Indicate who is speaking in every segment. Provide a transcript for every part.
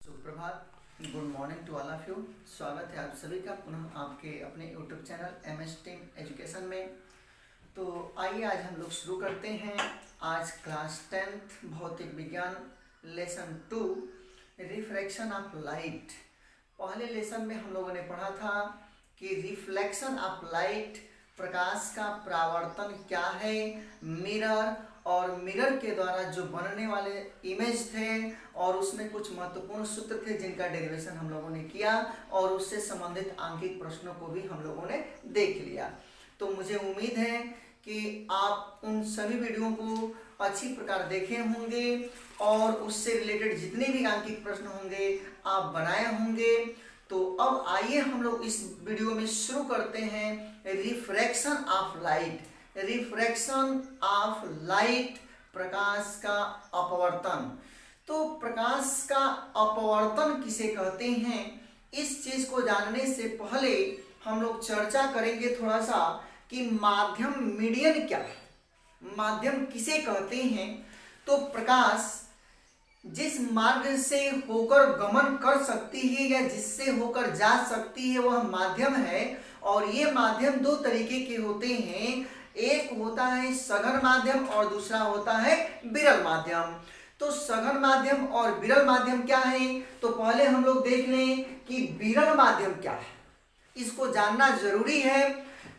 Speaker 1: सुप्रभात, good morning to all of you. स्वागत है आप सभी का पुनः आपके अपने YouTube channel MS team education में। तो आइए आज हम लोग शुरू करते हैं। आज क्लास 10th भौतिक विज्ञान लेसन 2 रिफ्रैक्शन ऑफ लाइट। पहले लेसन में हम लोगों ने पढ़ा था कि रिफ्लेक्शन ऑफ लाइट, प्रकाश का परावर्तन क्या है, मिरर और मिरर के द्वारा जो बनने वाले इमेज थे और उसमें कुछ महत्वपूर्ण सूत्र थे जिनका डेरिवेशन हम लोगों ने किया और उससे संबंधित आंकिक प्रश्नों को भी हम लोगों ने देख लिया। तो मुझे उम्मीद है कि आप उन सभी वीडियो को अच्छी प्रकार देखे होंगे और उससे रिलेटेड जितने भी आंकिक प्रश्न होंगे आप बनाए होंगे। तो अब आइए हम लोग इस वीडियो में शुरू करते हैं refraction of light. Refraction of light, प्रकाश का अपवर्तन। तो प्रकाश का अपवर्तन किसे कहते हैं, इस चीज को जानने से पहले हम लोग चर्चा करेंगे थोड़ा सा कि माध्यम मीडियन क्या है, माध्यम किसे कहते हैं। तो प्रकाश जिस मार्ग से होकर गमन कर सकती है या जिससे होकर जा सकती है वह माध्यम है। और ये माध्यम दो तरीके के होते हैं, एक होता है सघन माध्यम और दूसरा होता है विरल माध्यम। तो सघन माध्यम और विरल माध्यम क्या है, तो पहले हम लोग देख लें कि विरल माध्यम क्या है, इसको जानना जरूरी है।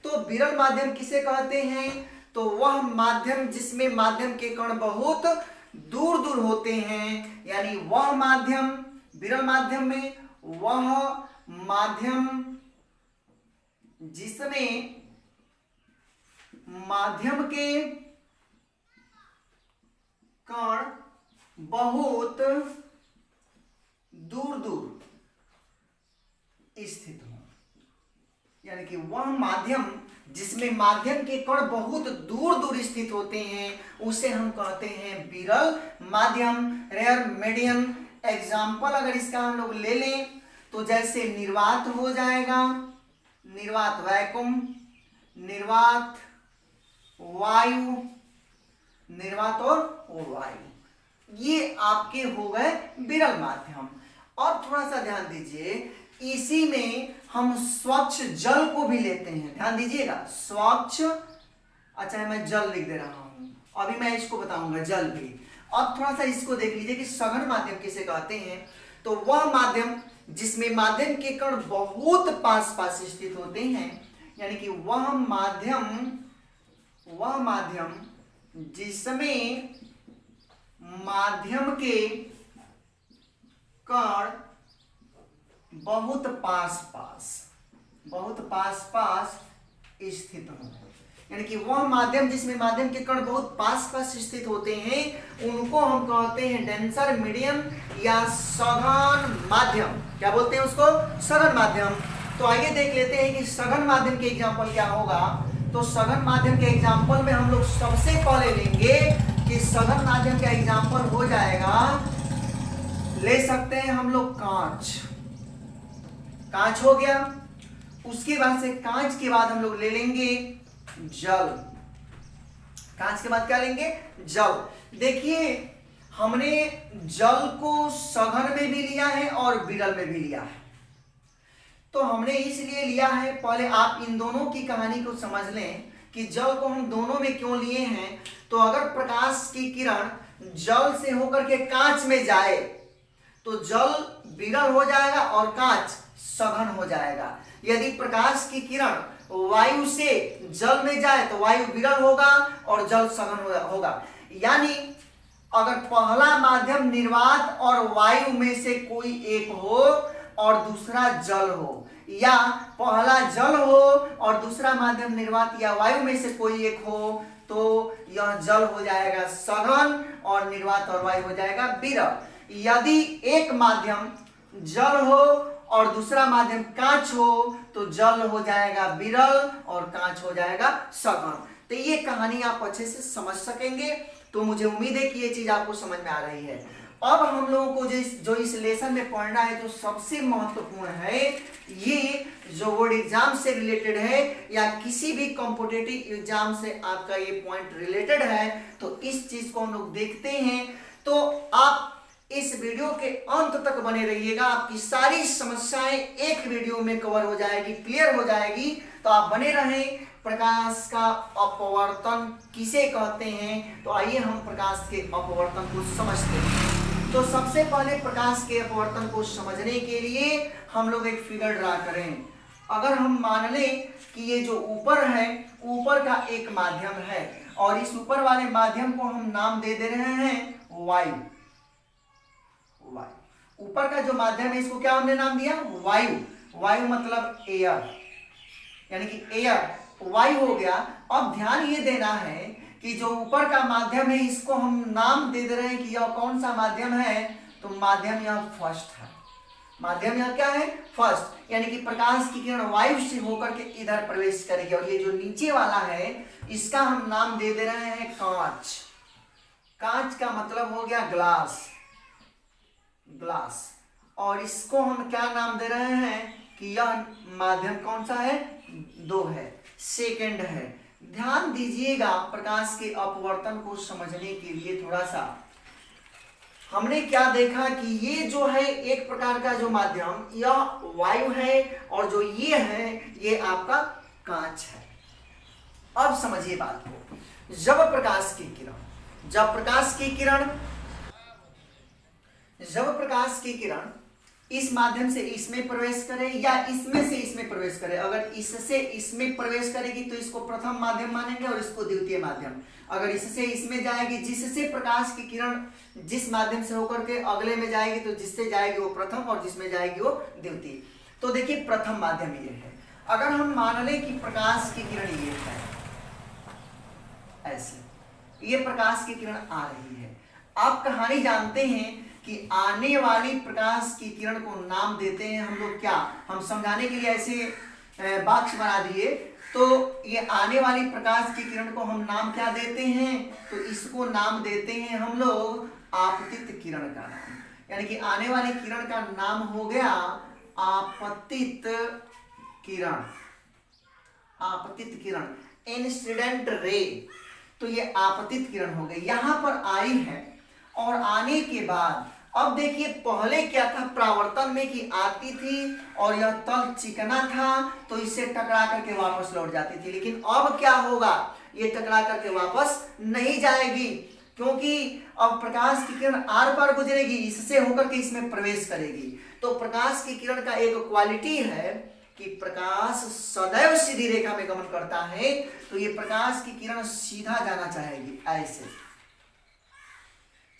Speaker 1: तो विरल माध्यम किसे कहते हैं, तो वह माध्यम जिसमें माध्यम के कण बहुत दूर दूर होते हैं, यानी वह माध्यम विरल माध्यम में वह माध्यम जिसमें माध्यम के कण बहुत दूर दूर स्थित हो, यानी कि वह माध्यम जिसमें माध्यम के कण बहुत दूर दूर स्थित होते हैं उसे हम कहते हैं विरल माध्यम, रेयर मीडियन। एग्जाम्पल अगर इसका हम लोग ले लें तो जैसे निर्वात हो जाएगा, निर्वात वैक्यूम, निर्वात वायु, निर्वात और वायु, ये आपके हो गए विरल माध्यम। और थोड़ा सा ध्यान दीजिए, इसी में हम स्वच्छ जल को भी लेते हैं, ध्यान दीजिएगा स्वच्छ, अच्छा मैं जल लिख दे रहा हूं, अभी मैं इसको बताऊंगा जल भी। अब थोड़ा सा इसको देख लीजिए कि सघन माध्यम किसे कहते हैं, तो वह माध्यम जिसमें माध्यम के कण बहुत पास पास स्थित होते हैं, यानी कि वह माध्यम जिसमें माध्यम के कण बहुत पास पास स्थित हो, यानी कि वह माध्यम जिसमें माध्यम के कण बहुत पास पास स्थित होते हैं उनको हम कहते हैं डेंसर मीडियम या सघन माध्यम। क्या बोलते हैं उसको, सघन माध्यम। तो आइए देख लेते हैं कि सघन माध्यम के एग्जांपल क्या होगा। तो सघन माध्यम के एग्जांपल में हम लोग सबसे पहले लेंगे कि सघन माध्यम का एग्जांपल हो जाएगा, ले सकते हैं हम लोग कांच। कांच हो गया, उसके बाद से कांच के बाद हम लोग ले लेंगे जल। कांच के बाद क्या लेंगे, जल। देखिए हमने जल को सघन में भी लिया है और विरल में भी लिया है। तो हमने इसलिए लिया है, पहले आप इन दोनों की कहानी को समझ लें कि जल को हम दोनों में क्यों लिए हैं। तो अगर प्रकाश की किरण जल से होकर के कांच में जाए तो जल विरल हो जाएगा और कांच सघन हो जाएगा। यदि प्रकाश की किरण वायु से जल में जाए तो वायु विरल होगा और जल सघन होगा। यानी अगर पहला माध्यम निर्वात और वायु में से कोई एक हो और दूसरा जल हो, या पहला जल हो और दूसरा माध्यम निर्वात या वायु में से कोई एक हो, तो यह जल हो जाएगा सघन और निर्वात और वायु हो जाएगा विरल। यदि एक माध्यम जल हो और दूसरा माध्यम कांच हो तो जल हो जाएगा विरल और कांच हो जाएगा सघन। तो ये कहानी आप अच्छे से समझ सकेंगे। तो मुझे उम्मीद है कि ये चीज आपको समझ में आ रही है। अब हम लोगों को जो इस लेसन में पढ़ना है, जो सबसे महत्वपूर्ण है, ये जो बोर्ड एग्जाम से रिलेटेड है या किसी भी कॉम्पिटिटिव एग्जाम से आपका ये पॉइंट रिलेटेड है, तो इस चीज को हम लोग देखते हैं। तो आप इस वीडियो के अंत तक बने रहिएगा, आपकी सारी समस्याएं एक वीडियो में कवर हो जाएगी, क्लियर हो जाएगी। तो आप बने रहें। प्रकाश का अपवर्तन किसे कहते हैं, तो आइए हम प्रकाश के अपवर्तन को समझते हैं। तो सबसे पहले प्रकाश के अपवर्तन को समझने के लिए हम लोग एक फिगर ड्रा करें। अगर हम मान लें कि ये जो ऊपर है, ऊपर का एक माध्यम है और इस ऊपर वाले माध्यम को हम नाम दे रहे हैं वायु। वायु ऊपर का जो माध्यम है इसको क्या हमने नाम दिया, वायु। वायु मतलब एयर, यानी कि एयर वायु हो गया। अब ध्यान ये देना है कि जो ऊपर का माध्यम है इसको हम नाम दे रहे हैं कि यह कौन सा माध्यम है, तो माध्यम यह फर्स्ट है। माध्यम यह क्या है, फर्स्ट, यानी कि प्रकाश की किरण वायु से होकर के इधर प्रवेश करेगी। और ये जो नीचे वाला है इसका हम नाम दे रहे हैं कांच। कांच का मतलब हो गया ग्लास, ग्लास। और इसको हम क्या नाम दे रहे हैं कि यह माध्यम कौन सा है, 2 है, सेकंड है। ध्यान दीजिएगा, प्रकाश के अपवर्तन को समझने के लिए थोड़ा सा हमने क्या देखा कि ये जो है एक प्रकार का जो माध्यम यह वायु है और जो ये है ये आपका कांच है। अब समझिए बात को। जब प्रकाश की किरण इस माध्यम से इसमें प्रवेश करे या इसमें से इसमें प्रवेश करे, अगर इससे इसमें प्रवेश करेगी तो इसको प्रथम माध्यम मानेंगे और इसको द्वितीय माध्यम। अगर इससे इसमें जाएगी, जिससे प्रकाश की किरण जिस माध्यम से होकर के अगले में जाएगी तो जिससे जाएगी वो प्रथम और जिसमें जाएगी वो द्वितीय। तो देखिए प्रथम माध्यम ये है। अगर हम मान लें कि प्रकाश की किरण ये है, ऐसे ये प्रकाश की किरण आ रही है। आप कहानी जानते हैं कि आने वाली प्रकाश की किरण को नाम देते हैं हम लोग क्या, हम समझाने के लिए ऐसे बॉक्स बना दिए। तो ये आने वाली प्रकाश की किरण को हम नाम क्या देते हैं, तो इसको नाम देते हैं हम लोग आपतित किरण का नाम। यानी कि आने वाली किरण का नाम हो गया आपतित किरण, आपतित किरण, इंसिडेंट रे। तो ये आपतित किरण हो गई, यहां पर आई है। और आने के बाद अब देखिए पहले क्या था परावर्तन में कि आती थी और यह तल चिकना था तो इससे टकरा करके वापस लौट जाती थी। लेकिन अब क्या होगा, ये टकरा करके वापस नहीं जाएगी, क्योंकि अब प्रकाश की किरण आर पार गुजरेगी, इससे होकर के इसमें प्रवेश करेगी। तो प्रकाश की किरण का एक क्वालिटी है कि प्रकाश सदैव सीधी रेखा में गमन करता है। तो ये प्रकाश की किरण सीधा जाना चाहेगी, ऐसे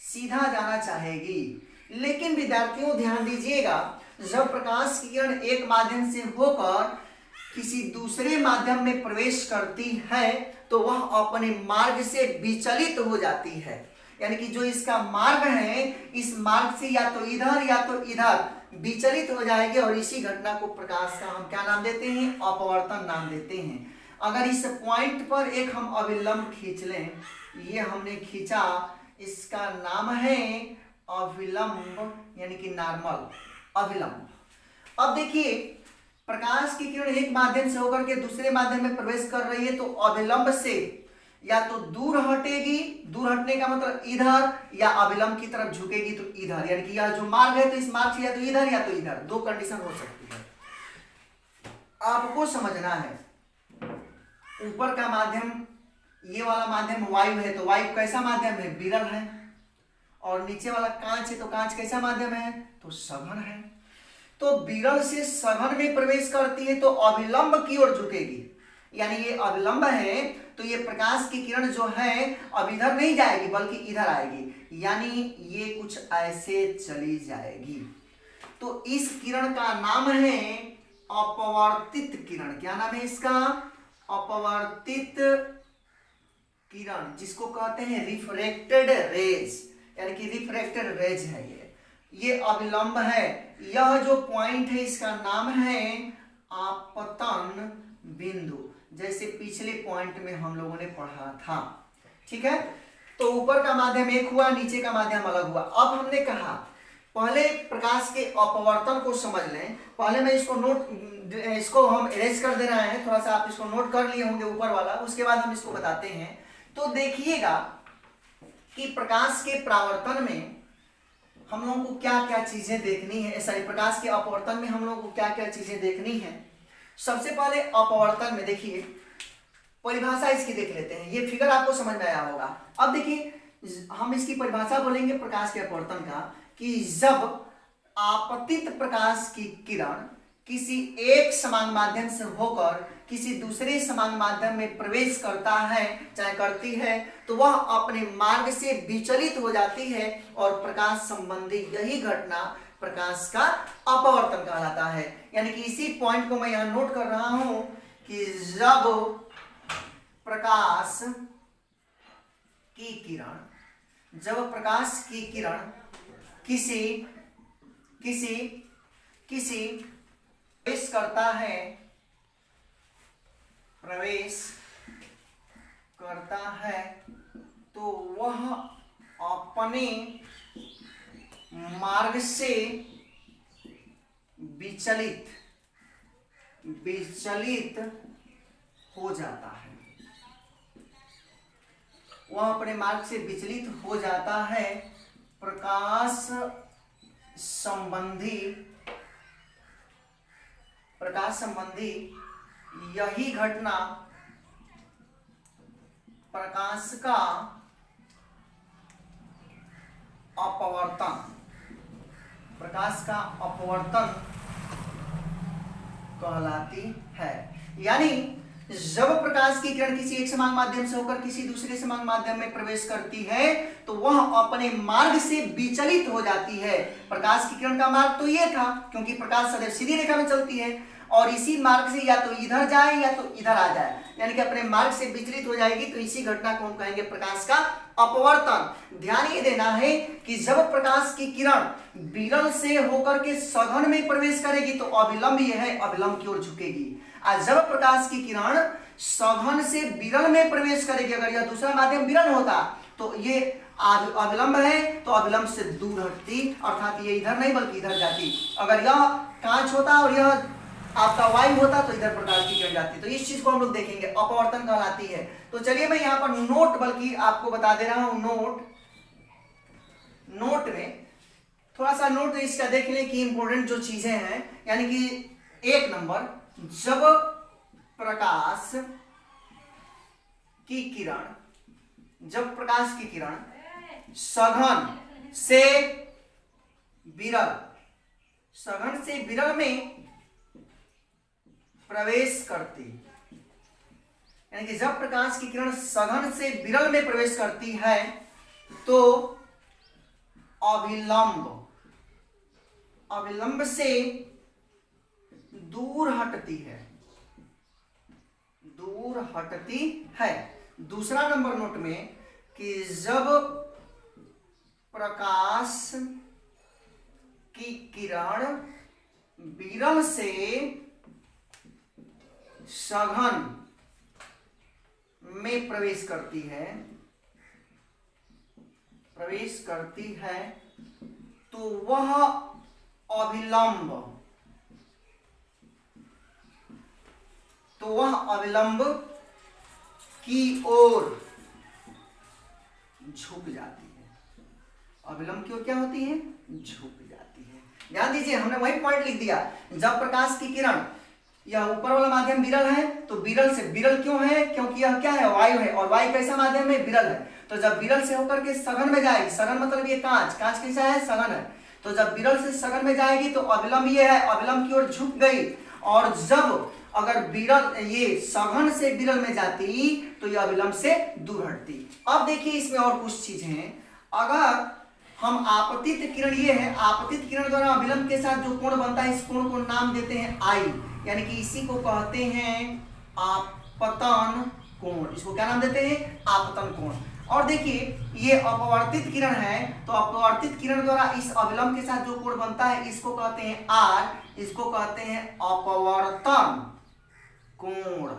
Speaker 1: सीधा जाना चाहेगी। लेकिन विद्यार्थियों ध्यान दीजिएगा, जब प्रकाश की किरण एक माध्यम से होकर किसी दूसरे माध्यम में प्रवेश करती है तो वह अपने मार्ग से विचलित हो जाती है। यानी कि जो इसका मार्ग है इस मार्ग से या तो इधर विचलित हो जाएगी और इसी घटना को प्रकाश का हम क्या नाम देते हैं, अपवर्तन नाम देते हैं। अगर इस पॉइंट पर एक हम अविलंब खींच लें, ये हमने खींचा, इसका नाम है अविलंब, यानी कि नॉर्मल अविलंब। अब देखिए प्रकाश की किरण एक माध्यम से होकर के दूसरे माध्यम में प्रवेश कर रही है तो अविलंब से या तो दूर हटेगी, दूर हटने का मतलब इधर, या अविलंब की तरफ झुकेगी तो इधर। यानी कि यह जो मार्ग है तो इस मार्ग से या तो इधर, 2 कंडीशन हो सकती है। आपको समझना है ऊपर का माध्यम, ये वाला माध्यम वायु है तो वायु कैसा माध्यम है, विरल है। और नीचे वाला कांच है तो कांच कैसा माध्यम है, तो सघन है। तो विरल से सघन में प्रवेश करती है तो अविलंब की ओर झुकेगी। यानी ये अविलंब है तो ये प्रकाश की किरण जो है अब इधर नहीं जाएगी बल्कि इधर आएगी, यानी ये कुछ ऐसे चली जाएगी। तो इस किरण का नाम है अपवर्तित किरण। क्या नाम है इसका, अपवर्तित किरण, जिसको कहते हैं रिफ्रैक्टेड रेज, यानी कि रिफ्रैक्टेड रेज है। ये अविलंब है। यह जो पॉइंट है इसका नाम है आपतन बिंदु, जैसे पिछले पॉइंट में हम लोगों ने पढ़ा था। ठीक है, तो ऊपर का माध्यम एक हुआ, नीचे का माध्यम अलग हुआ। अब हमने कहा पहले प्रकाश के अपवर्तन को समझ लें। पहले मैं इसको हम इरेज कर दे रहे हैं, थोड़ा सा आप इसको नोट कर लिए होंगे ऊपर वाला, उसके बाद हम इसको बताते हैं। तो देखिएगा कि प्रकाश के परावर्तन में हम लोगों को क्या क्या चीजें देखनी है, सॉरी प्रकाश के अपवर्तन में हम लोगों को क्या क्या चीजें देखनी है। सबसे पहले अपवर्तन में देखिए परिभाषा इसकी देख लेते हैं। ये फिगर आपको समझ में आया होगा। अब देखिए हम इसकी परिभाषा बोलेंगे प्रकाश के अपवर्तन का कि जब आपतित प्रकाश की किरण किसी एक समांग माध्यम से होकर किसी दूसरे समांग माध्यम में प्रवेश करता है चाहे करती है तो वह अपने मार्ग से विचलित हो जाती है और प्रकाश संबंधी यही घटना प्रकाश का अपवर्तन कहलाता है। यानी कि इसी पॉइंट को मैं यहां नोट कर रहा हूं कि जब प्रकाश की किरण किसी प्रवेश करता है तो वह अपने मार्ग से विचलित हो जाता है। वह अपने मार्ग से विचलित हो जाता है। प्रकाश संबंधी यही घटना प्रकाश का अपवर्तन कहलाती है। यानी जब प्रकाश की किरण किसी एक समांग माध्यम से होकर किसी दूसरे समांग माध्यम में प्रवेश करती है तो वह अपने मार्ग से विचलित हो जाती है। प्रकाश की किरण का मार्ग तो ये था क्योंकि प्रकाश सदैव सीधी रेखा में चलती है और इसी मार्ग से या तो इधर जाए या तो इधर आ जाए, यानी कि अपने मार्ग से विचलित हो जाएगी। तो इसी घटना को हम कहेंगे प्रकाश का अपवर्तन। ध्यान ये देना है कि जब प्रकाश की किरण विरल से होकर के सघन में प्रवेश करेगी तो अविलंब यह है, अविलंब की ओर झुकेगी। और जब प्रकाश की किरण सघन से विरल में प्रवेश करेगी, अगर यह दूसरा माध्यम विरल होता तो ये अविलंब है तो अविलंब से दूर हटती, अर्थात ये इधर नहीं बल्कि इधर जाती। अगर यह कांच होता और यह आपका वायु होता तो इधर प्रकाश की किरण जाती। तो इस चीज को हम लोग देखेंगे, अपवर्तन कहलाती है। तो चलिए मैं यहाँ पर नोट बल्कि आपको बता दे रहा हूं। नोट में थोड़ा सा नोट इसका देख लें कि इंपॉर्टेंट जो चीजें हैं। यानी कि 1 नंबर, जब प्रकाश की किरण सघन से विरल में प्रवेश करती, यानी कि जब प्रकाश की किरण सघन से विरल में प्रवेश करती है तो अविलंब से दूर हटती है। दूसरा नंबर नोट में कि जब प्रकाश की किरण विरल से सघन में प्रवेश करती है तो वह अविलंब की ओर झुक जाती है। अविलंब की ओर क्या होती है? झुक जाती है। ध्यान दीजिए, हमने वही पॉइंट लिख दिया। जब प्रकाश की किरण, यह ऊपर वाला माध्यम विरल है तो विरल से, विरल क्यों है? क्योंकि यह क्या है? वायु है, और वायु कैसा माध्यम है? विरल है। तो जब विरल से होकर के सघन में जाएगी, सघन मतलब ये कांच कैसा है? सघन है। तो जब विरल से सघन में जाएगी तो अविलंब ये है, अविलंब की ओर झुक गई। और जब अगर विरल ये सघन से विरल में जाती तो यह अविलंब से दूर हटती। अब देखिए इसमें और कुछ चीजें हैं। अगर हम आपतित किरण, ये है आपतित किरण द्वारा अविलंब के साथ जो कोण बनता है, इस कोण को नाम देते हैं आई, यानी कि इसी को कहते हैं आपतन कोण। इसको क्या नाम देते हैं? आपतन कोण। और देखिए ये अपवर्तित किरण है तो अपवर्तित किरण द्वारा इस अविलंब के साथ जो कोण बनता है इसको कहते हैं आर, इसको कहते हैं अपवर्तन कोण।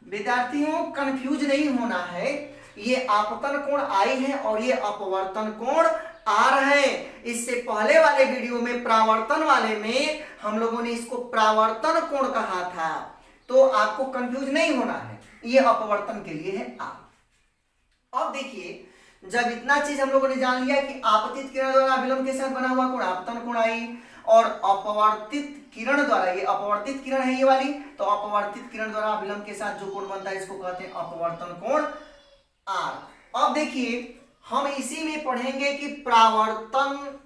Speaker 1: विद्यार्थियों कंफ्यूज नहीं होना है, ये आपतन कोण आई है और ये अपवर्तन कोण आर है। इससे पहले वाले वीडियो में परावर्तन वाले में हम लोगों ने इसको परावर्तन कोण कहा था, तो आपको कंफ्यूज नहीं होना है, ये अपवर्तन के लिए है आर। अब देखिए जब इतना चीज हम लोगों ने जान लिया कि आपतित किरण द्वारा अभिलंब के साथ बना हुआ कोण आपतन कोण आई, और अपवर्तित किरण द्वारा, ये अपवर्तित किरण है ये वाली, तो अपवर्तित किरण द्वारा अभिलंब के साथ जो कोण बनता है इसको कहते हैं अपवर्तन कोण आर। अब देखिए हम इसी में पढ़ेंगे कि परावर्तन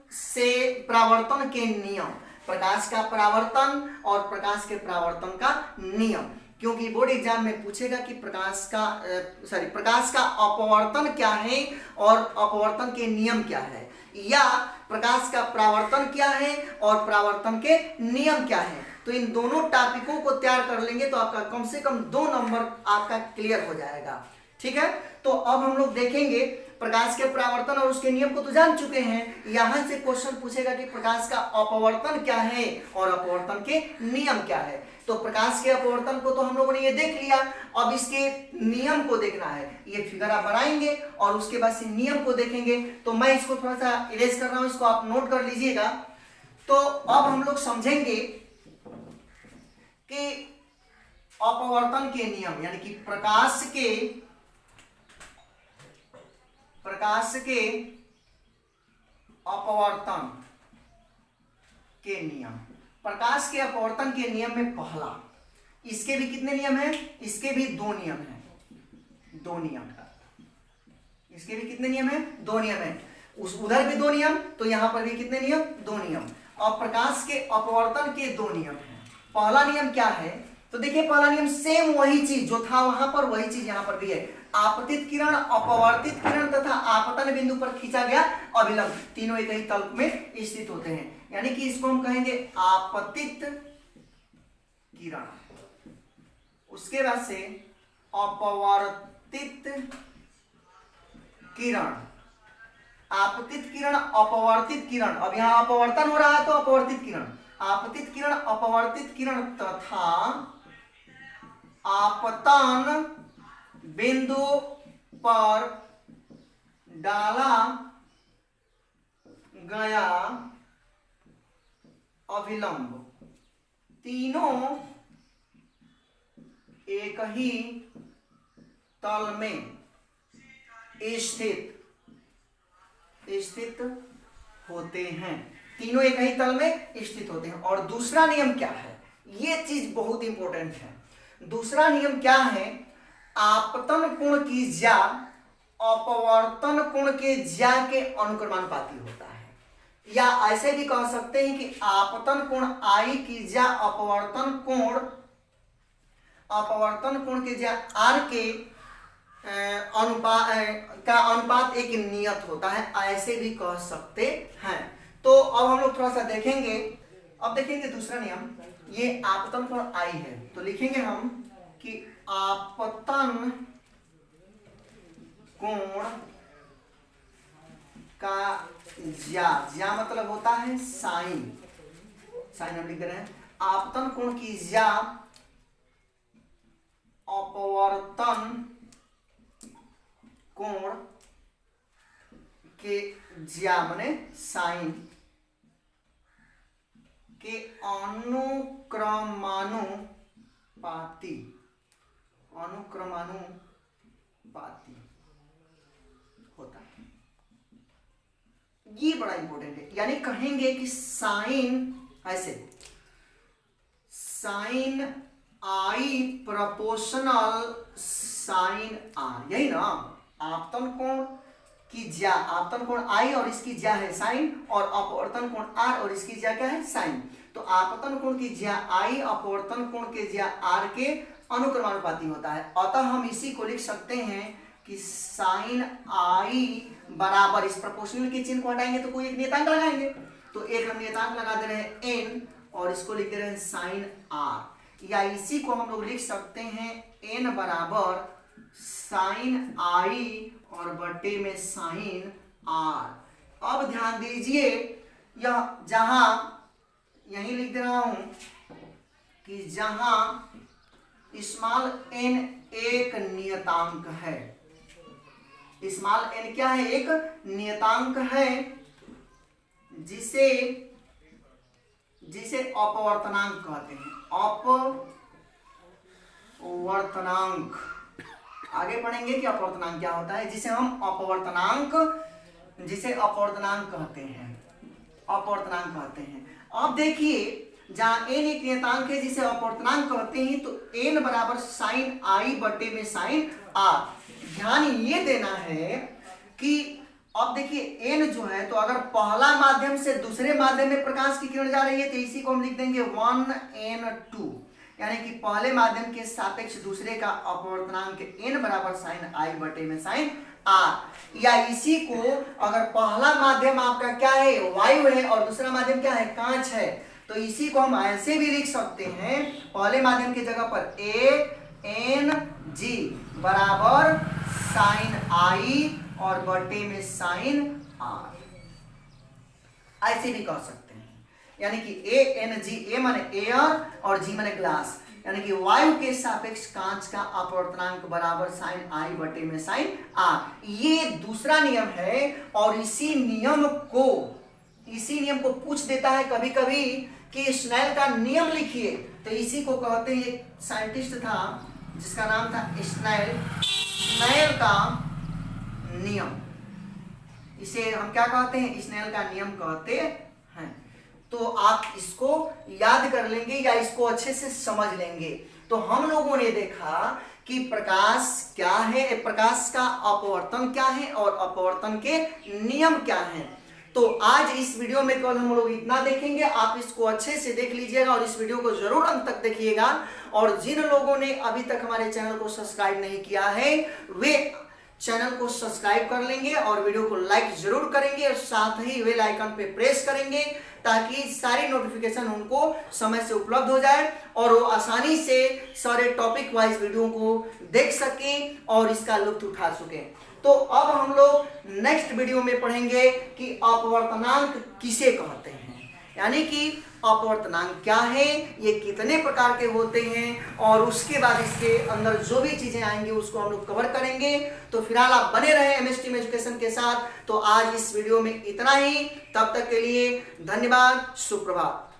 Speaker 1: के नियम, प्रकाश का परावर्तन और प्रकाश के परावर्तन का नियम, क्योंकि बोर्ड एग्जाम में पूछेगा कि प्रकाश का अपवर्तन क्या है और अपवर्तन के नियम क्या है, या प्रकाश का परावर्तन क्या है और परावर्तन के नियम क्या है। तो इन दोनों टॉपिकों को तैयार कर लेंगे तो आपका कम से कम 2 नंबर आपका क्लियर हो जाएगा। ठीक है, तो अब हम लोग देखेंगे प्रकाश के परावर्तन और उसके नियम को तो जान चुके हैं, यहां से क्वेश्चन पूछेगा कि प्रकाश का अपवर्तन क्या है और अपवर्तन के नियम क्या है। तो प्रकाश के अपवर्तन को तो हम लोगों ने ये देख लिया, अब इसके नियम को देखना है। ये फिगर आप बनाएंगे और उसके बाद से नियम को देखेंगे। तो मैं इसको थोड़ा सा इरेज कर रहा हूं, इसको आप नोट कर लीजिएगा। तो अब हम लोग समझेंगे कि अपवर्तन के नियम, यानी कि प्रकाश के अपवर्तन के नियम। प्रकाश के अपवर्तन के नियम में पहला, इसके भी कितने नियम हैं? इसके भी 2 नियम हैं, 2 नियम। इसके भी कितने नियम हैं? 2 नियम हैं। उधर भी 2 नियम, तो यहां पर भी कितने नियम? 2 नियम। और प्रकाश के अपवर्तन के 2 नियम हैं। पहला नियम क्या है? तो देखिए पहला नियम सेम वही चीज जो था वहां पर, वही चीज यहां पर भी है। आपतित किरण, अपवर्तित किरण तथा आपतन बिंदु पर खींचा गया अभिलंब तीनों एक ही तल में स्थित होते हैं, यानी कि इसको हम कहेंगे आपतित किरण। उसके बाद से अपवर्तित किरण, आपतित किरण, अपवर्तित किरण। अब यहां अपवर्तन हो रहा है तो अपवर्तित किरण, आपतित किरण, अपवर्तित किरण तथा आपतन बिंदु पर डाला गया अभिलंब तीनों एक ही तल में स्थित होते हैं, तीनों एक ही तल में स्थित होते हैं। और दूसरा नियम क्या है? ये चीज बहुत इंपॉर्टेंट है। दूसरा नियम क्या है? आपतन कोण की ज्या अपवर्तन कोण के ज्या के अनुक्रमानुपाती होता है, या ऐसे भी कह सकते हैं कि आपतन कोण आई की ज्या अपवर्तन कोण के ज्या आर के अनुपात एक नियत होता है, ऐसे भी कह सकते हैं। तो अब हम लोग थोड़ा सा देखेंगे। अब देखेंगे दूसरा नियम, ये आपतन कोण आई है, तो लिखेंगे हम कि आपतन कोण का ज्या मतलब होता है साइन हम लिख दे रहे हैं। आपतन कोण की ज्या अपवर्तन कोण के ज्या माने साइन के अनुक्रमानुपाती होता है। ये बड़ा इंपॉर्टेंट है, यानी कहेंगे कि साइन ऐसे, sine i proportional sine r, यही ना। आपतन कोण की ज्या, आपतन कोण आई और इसकी ज्या है साइन, और अपवर्तन कोण आर और इसकी ज्या क्या है? साइन। तो आपतन कोण की ज्या आई अपवर्तन कोण के ज्या आर के अनुक्रमानुपाती होता है। अतः हम इसी को लिख सकते हैं कि साइन आई बराबर, इस प्रोपोर्शनल के चिन्ह को हटाएंगे तो कोई एक नियतांक लगाएंगे, तो एक हम नियतांक लगा दे रहे हैं n और इसको लिख दे रहे हैं साइन आर, या इसी को हम लोग लिख सकते हैं n बराबर साइन आई और बटे में साइन आर। अब ध्यान दीजिए, यह जहां यही लिख दे रहा हूं कि जहां स्मॉल n एक नियतांक है, स्मॉल n क्या है? एक नियतांक है, जिसे अपवर्तनांक कहते हैं। अपवर्तनांक आगे पढ़ेंगे कि अपवर्तनांक क्या होता है, जिसे अपवर्तनांक कहते हैं। अपवर्तनांक कहते हैं। अब देखिए, जहां n एक नियतांक है जिसे अपवर्तनांक कहते हैं, तो n बराबर साइन आई बटे में साइन आर। ध्यान ये देना है कि अब देखिए n जो है, तो अगर पहला माध्यम से दूसरे माध्यम में प्रकाश की किरण जा रही है तो इसी को हम लिख देंगे 1n2, यानी कि पहले माध्यम के सापेक्ष दूसरे का अपवर्तनांक n बराबर साइन आई बटे में साइन आर। या इसी को अगर पहला माध्यम आपका क्या है, वायु है, और दूसरा माध्यम क्या है, कांच है, तो इसी को हम ऐसे भी लिख सकते हैं, पहले माध्यम की जगह पर ANG बराबर साइन आई और बटे में साइन आर, ऐसे भी कह सकते हैं। यानी कि ANG, A माने एयर और G माने ग्लास, यानी कि वायु के सापेक्ष कांच का अपवर्तनांक बराबर साइन आई बटे में साइन आर। ये दूसरा नियम है, और इसी नियम को पूछ देता है कभी कभी कि स्नेल का नियम लिखिए, तो इसी को कहते हैं, एक साइंटिस्ट था जिसका नाम था स्नेल का नियम। इसे हम क्या कहते हैं, स्नेल का नियम कहते हैं। तो आप इसको याद कर लेंगे या इसको अच्छे से समझ लेंगे। तो हम लोगों ने देखा कि प्रकाश क्या है, प्रकाश का अपवर्तन क्या है और अपवर्तन के नियम क्या हैं। तो आज इस वीडियो में केवल हम लोग इतना देखेंगे। आप इसको अच्छे से देख लीजिएगा और इस वीडियो को जरूर अंत तक देखिएगा। और जिन लोगों ने अभी तक हमारे चैनल को सब्सक्राइब नहीं किया है, वे चैनल को सब्सक्राइब कर लेंगे और वीडियो को लाइक जरूर करेंगे, और साथ ही बेल आइकन पे प्रेस करेंगे ताकि सारी नोटिफिकेशन उनको समय से उपलब्ध हो जाए और वो आसानी से सारे टॉपिक वाइज वीडियो को देख सकें और इसका लुत्फ उठा सकें। तो अब हम लोग नेक्स्ट वीडियो में पढ़ेंगे कि अपवर्तनांक किसे कहते हैं, यानी कि अपवर्तनांक क्या है, ये कितने प्रकार के होते हैं, और उसके बाद इसके अंदर जो भी चीजें आएंगी उसको हम लोग कवर करेंगे। तो फिलहाल आप बने रहे MS टीम एजुकेशन के साथ। तो आज इस वीडियो में इतना ही, तब तक के लिए धन्यवाद, सुप्रभात।